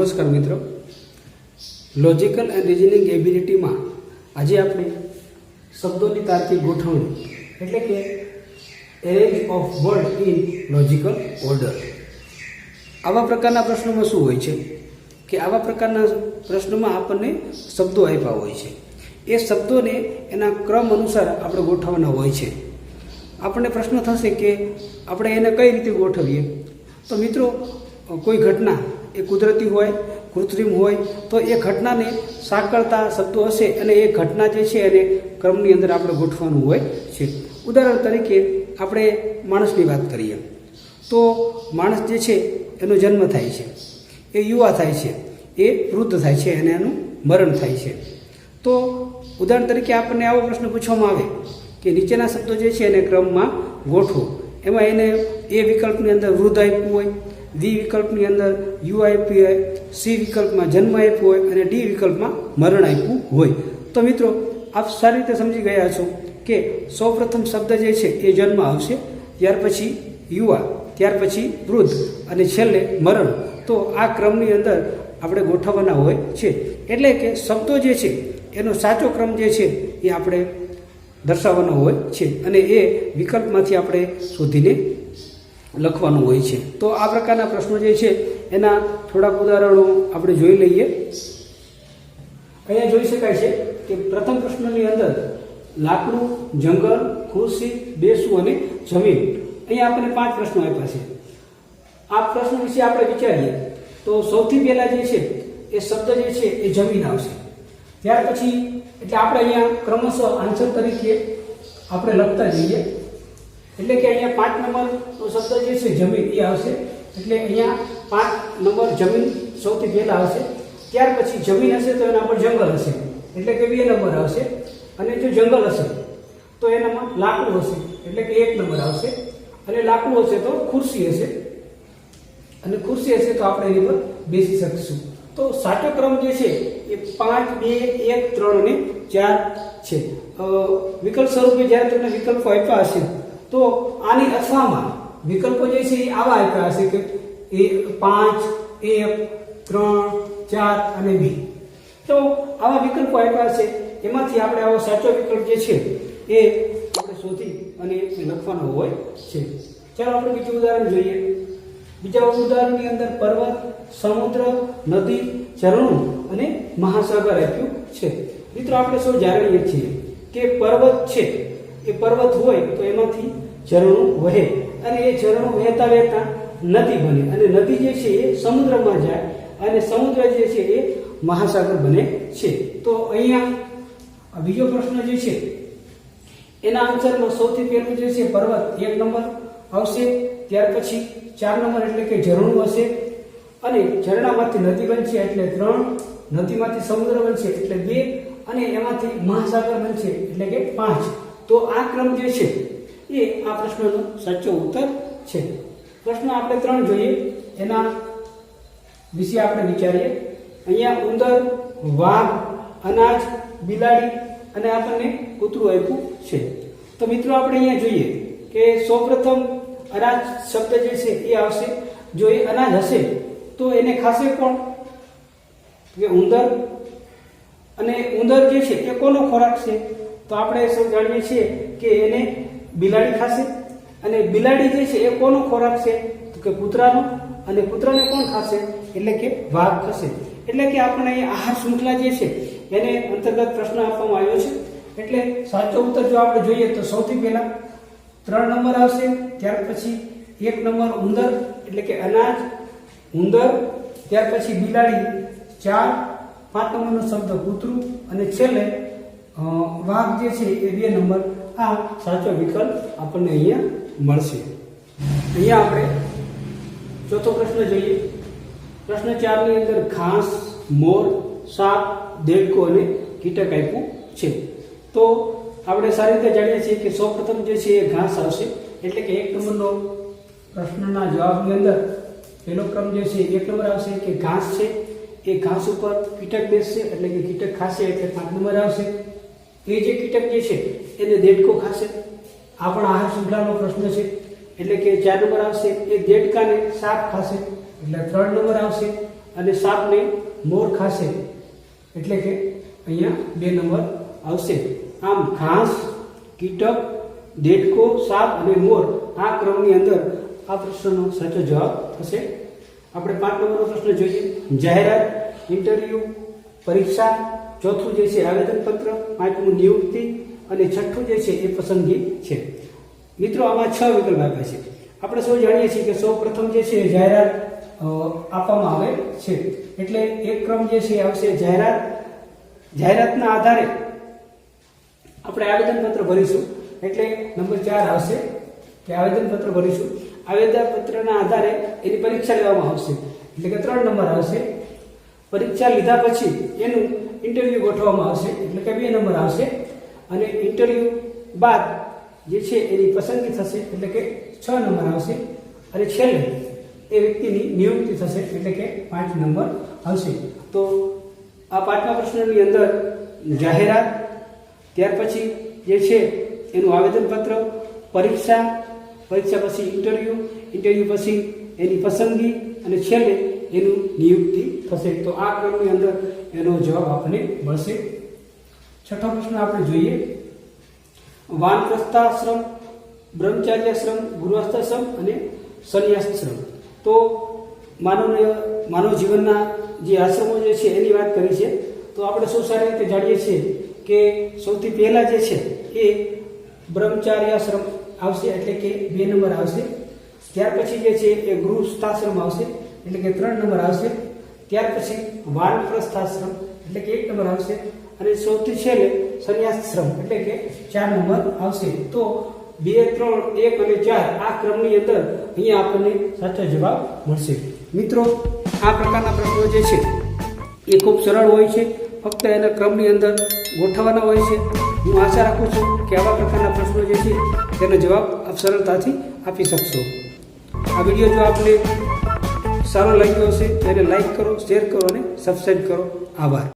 નમસ્કાર મિત્રો, logical and reasoning એબિલિટીમાં આજે આપણે શબ્દોની તાર્કિક ગોઠવણી એટલે કે arrange of word in logical order આવા પ્રકારના પ્રશ્નોમાં શું હોય છે કે આવા પ્રકારના પ્રશ્નોમાં આપણને શબ્દો આપ્યા હોય છે. એ શબ્દોને એના ક્રમ અનુસાર આપણે ગોઠવવાના હોય છે. આપણને પ્રશ્ન થશે કે આપણે એને કઈ રીતે ગોઠવીએ. તો મિત્રો, કોઈ ઘટના એ કુદરતી હોય, કૃત્રિમ હોય, તો એ ઘટનાને સાંકળતા શબ્દો હશે અને એ ઘટના જે છે એને ક્રમની અંદર આપણે ગોઠવવાનું હોય છે. ઉદાહરણ તરીકે આપણે માણસની વાત કરીએ તો માણસ જે છે એનો જન્મ થાય છે, એ યુવા થાય છે, એ વૃદ્ધ થાય છે અને એનું મરણ થાય છે. તો ઉદાહરણ તરીકે આપણને આવો પ્રશ્ન પૂછવામાં આવે કે નીચેના શબ્દો જે છે એને ક્રમમાં ગોઠવો. એમાં એને એ વિકલ્પની અંદર વૃદ્ધ આપ્યું હોય, ડી વિકલ્પની અંદર યુ આપ્યું હોય, સી વિકલ્પમાં જન્મ આપ્યો હોય અને ડી વિકલ્પમાં મરણ આપ્યું હોય. તો મિત્રો, આપ સારી રીતે સમજી ગયા છો કે સૌપ્રથમ શબ્દ જે છે એ જન્મ આવશે, ત્યાર પછી યુવા, ત્યાર પછી વૃદ્ધ અને છેલ્લે મરણ. તો આ ક્રમની અંદર આપણે ગોઠવવાના હોય છે. એટલે કે શબ્દો જે છે એનો સાચો ક્રમ જે છે એ આપણે દર્શાવવાનો હોય છે અને એ વિકલ્પમાંથી આપણે શોધીને લખવાનું હોય છે. તો આ પ્રકારના પ્રશ્નો જે છે એના થોડાક ઉદાહરણો આપણે જોઈ લઈએ. અહીંયા જોઈ શકાય છે કે પ્રથમ પ્રશ્નની અંદર લાકડું, જંગલ, ખુરશી, બેસવું અને જમીન. અહીંયા આપણને 5 પ્રશ્નો આપ્યા છે. આ પ્રશ્નો વિશે આપણે વિચારીએ તો સૌથી પહેલા જે છે એ શબ્દ જે છે એ જમીન આવશે. ત્યાર પછી એટલે આપણે અહીંયા ક્રમશઃ આન્સર તરીકે આપણે લખતા જઈએ. એટલે કે અહીંયા 5 નંબરનો શબ્દ જે છે જમીન એ આવશે. એટલે અહીંયા 5 નંબર જમીન સૌથી પહેલા આવશે. ત્યાર પછી જમીન હશે તો એના પર જંગલ હશે, એટલે કે 2 નંબર આવશે. અને જો જંગલ હશે તો એનામાં લાકડું હશે, એટલે કે 1 નંબર આવશે. અને લાકડું હશે તો ખુરશી હશે, અને ખુરશી હશે તો આપણે એની પર બેસી શકીશું. તો સાચો ક્રમ જે છે એ 5, 2, 1, 3 અને 4 છે. વિકલ્પ સ્વરૂપે જ્યારે તમને વિકલ્પો આપ્યા હશે તો આની અથવામાં વિકલ્પો જે છે એ આવા આપ્યા હશે કે 5, 1, 3, 4 અને 2. તો આવા વિકલ્પો આપ્યા હશે, એમાંથી આપણે આવો સાચો વિકલ્પ જે છે એ આપણે શોધી અને લખવાનો હોય છે. ચાલો આપણે બીજું ઉદાહરણ જોઈએ. બીજા ઉદાહરણની અંદર પર્વત, સમુદ્ર, નદી, ઝરણું અને મહાસાગર આપ્યું છે. મિત્રો, આપણે સૌ જાણીએ છીએ કે પર્વત છે એ પર્વત હોય તો એમાંથી ઝરણું વહે અને એ ઝરણું વહેતા વહેતા નદી બને અને નદી જે છે એ સમુદ્રમાં જાય અને સમુદ્ર જે છે એ મહાસાગર બને છે. તો અહીંયા બીજો પ્રશ્ન જે છે એના આન્સરમાં સૌથી પહેલું જે છે પર્વત 1 નંબર આવશે. ત્યાર પછી 4 નંબર એટલે કે ઝરણું હશે અને ઝરણામાંથી નદી બનશે એટલે 3, નદીમાંથી સમુદ્ર બનશે એટલે 2 અને એમાંથી મહાસાગર બનશે એટલે કે 5. તો આ ક્રમ જે છે એ આ પ્રશ્નનો સાચો ઉત્તર છે. પ્રશ્ન આપણે 3 જોઈએ, એના વિશે આપણે વિચારીએ. અહીંયા ઉંદર, વાઘ, અનાજ, બિલાડી અને આપણને કૂતરું આપ્યું છે. તો મિત્રો, આપણે અહીંયા જોઈએ કે સૌપ્રથમ અનાજ શબ્દ જે છે એ આવશે. જો એ અનાજ હશે તો એને ખાશે કોણ? કે ઉંદર. અને ઉંદર જે છે એ કોનો ખોરાક છે? તો આપણે સૌ જાણીએ છીએ કે એને બિલાડી ખાશે. અને બિલાડી જે છે એ કોનો ખોરાક છે? તો કે કૂતરાનો. અને કૂતરાને કોણ ખાશે? એટલે કે વાઘ ખાશે. એટલે કે આપણે આહાર શૃંખલા જે છે એને અંતર્ગત પ્રશ્ન આપવામાં આવ્યો છે. એટલે સાચો ઉત્તર જો આપણે જોઈએ તો સૌથી પહેલા 3 નંબર આવશે. ત્યાર પછી 1 નંબર ઉંદર એટલે કે અનાજ, ઉંદર, ત્યાર પછી બિલાડી 4, 5 નંબરનો શબ્દ કૂતરું અને છેલ્લે વાઘ જે છે એ 2 નંબર. આ સાચો વિકલ્પ આપણને અહીંયા મળશે. અહીંયા આપણે ચોથો પ્રશ્ન જોઈએ. પ્રશ્ન 4 ની અંદર ઘાસ, મોર, સાપ, દેડકો અને કીટક આપ્યું છે. તો આપણે સારી રીતે જાણીએ છીએ કે સૌપ્રથમ જે છે એ ઘાસ આવશે. એટલે કે 1 નંબરનો પ્રશ્નના જવાબની અંદર પહેલો ક્રમ જે છે 1 નંબર આવશે કે ઘાસ છે એ ઘાસ ઉપર કીટક બેસશે એટલે કે કીટક ખાશે એટલે 5 નંબર આવશે. એ જે કીટક જે છે એને દેડકો ખાશે. આ પણ આહાર શૃંખલાનો પ્રશ્ન છે એટલે કે 4 નંબર આવશે એ દેડકાને સાપ ખાશે એટલે 3 નંબર આવશે. અને સાપને મોર ખાશે એટલે કે અહીંયા 2 નંબર આવશે. આમ ઘાસ, કીટક, દેડકો, સાપ અને મોર આ ક્રમની અંદર આ પ્રશ્નનો સાચો જવાબ થશે. આપણે 5 નંબરનો પ્રશ્ન જોઈએ. જાહેરાત, ઇન્ટરવ્યુ, પરીક્ષા, ચોથું જે છે આવેદનપત્ર, પાંચમું નિયુક્તિ અને છઠ્ઠું જે છે એ પસંદગી છે. મિત્રો આમાં 6 વિકલ્પ આપ્યા છે. આપણે સૌ જાણીએ છીએ કે સૌ પ્રથમ જે છે જાહેરાત આપવામાં આવે છે એટલે એક ક્રમ જે છે આવશે જાહેરાત. જાહેરાતના આધારે આપણે આવેદનપત્ર ભરીશું એટલે નંબર 4 આવશે કે આવેદનપત્ર ભરીશું. આવેદનપત્રના આધારે એની પરીક્ષા લેવામાં આવશે એટલે કે 3 નંબર આવશે. પરીક્ષા લીધા પછી એનું ઇન્ટરવ્યુ ગોઠવવામાં આવશે એટલે કે 2 નંબર આવશે. અને ઇન્ટરવ્યુ બાદ જે છે એની પસંદગી થશે એટલે કે 6 નંબર આવશે. અને છેલ્લે એ વ્યક્તિની નિયુક્તિ થશે એટલે કે 5 નંબર આવશે. તો આ 5મા પ્રશ્નની અંદર જાહેરાત, ત્યાર પછી જે છે એનું આવેદનપત્ર, પરીક્ષા, પરીક્ષા પછી ઇન્ટરવ્યુ, ઇન્ટરવ્યુ પછી એની પસંદગી અને છેલ્લે એનું નિયુક્તિ થશે. તો આ ક્રમની અંદર એનો જવાબ આપણને મળશે. છઠ્ઠો પ્રશ્ન આપણે જોઈએ. વાનપ્રસ્થાશ્રમ, બ્રહ્મચાર્યાશ્રમ, ગૃહસ્થાશ્રમ અને સંન્યાસાશ્રમ. તો માનવ જીવનના જે આશ્રમો જે છે એની વાત કરી છે. તો આપણે સૌ સારી રીતે જાણીએ છીએ કે સૌથી પહેલા જે છે એ બ્રહ્મચાર્યાશ્રમ આવશે એટલે કે 2 નંબર આવશે. ત્યાર પછી જે છે એ ગૃહસ્થાશ્રમ આવશે એટલે કે 3 નંબર આવશે. ત્યાર પછી વાનપ્રસ્થાશ્રમ એટલે કે 1 નંબર આવશે. અને સૌથી છેલ્લે સંન્યાસાશ્રમ એટલે કે 4 નંબર આવશે. તો 2, 3, 1 અને 4 આ ક્રમની અંદર અહીંયા આપણને સાચો જવાબ મળશે. મિત્રો આ પ્રકારના પ્રશ્નો જે છે એ ખૂબ સરળ હોય છે. ફક્ત એના ક્રમની અંદર ગોઠવવાના હોય છે. હું આશા રાખું છું કે આવા પ્રકારના પ્રશ્નો જે છે તેનો જવાબ આપ સરળતાથી આપી શકશો. આ વિડીયો જો આપને સારો લાગ્યો હશે તો એને લાઈક કરો, શેર કરો અને સબસ્ક્રાઈબ કરો. આભાર.